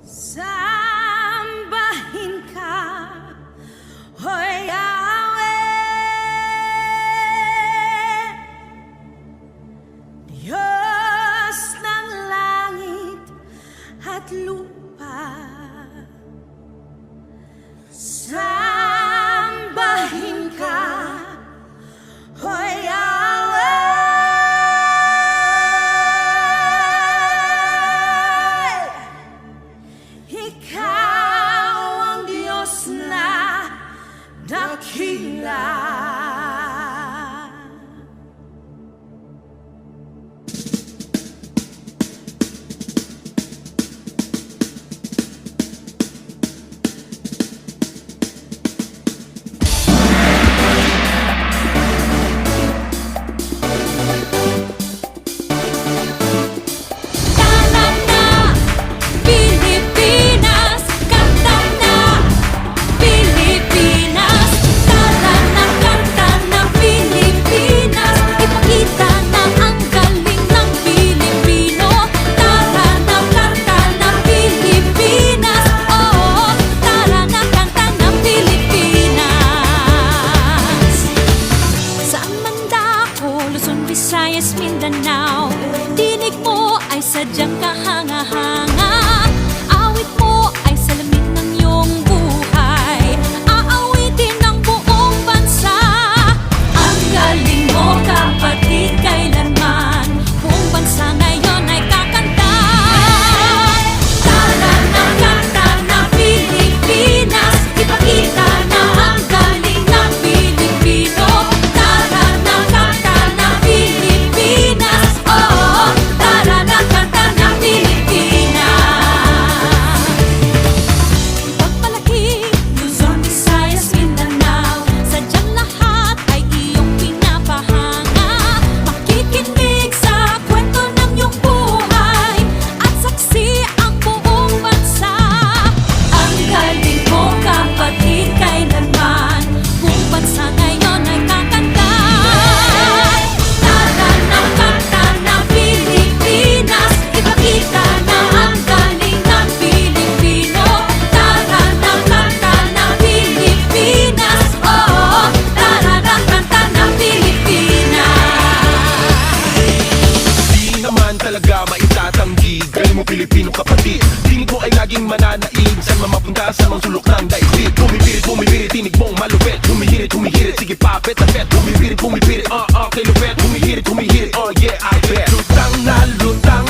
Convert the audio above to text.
Sambahin ka, O Yahweh, Diyos ng langit at lupa. Sambahin ka, O Yahweh, Ikaw ang Diyos na dakila. Visayas, Mindanao, tinig mo ay sadyang kahanga-hanga. Awit mo ay salamin ng iyong buhay. Aawitin ng buong bansa. Ang galing mo, kapatid, kailanman buong bansa ngayon ay kakanta. Tara na, kanta na Pilipinas, ipakita na ang galing ng Pilipino. Tara na, kanta na Pilipinas, oh, tara na, kanta na Pilipinas. Pagpalaki, Luzon, Visayas, Mindanao, sadyang lahat ay iyong pinapahanga. Makikinig sa kwento ng iyong buhay at saksi ang buong bansa. Ang galing mo, kapatid, kailanman buong bansa ngayon ay kakanta. Tara na, kanta na Pilipinas, ipakita na ang galing ng Pilipino. Tara na, kanta na Pilipinas, oh, tara na, kanta na Pilipinas. Di naman talaga maitatanggi, galing mo Pilipino kapatid. Tinig mo ay laging mananaig, saan man mapunta sa mga sulok ng daigdig. Bumibirit, tinig mong malupit. Humihirit, sige pa, bet na bet. Bumibirit, kay lupet. Humihirit, oh yeah, I bet. Lutang na lutang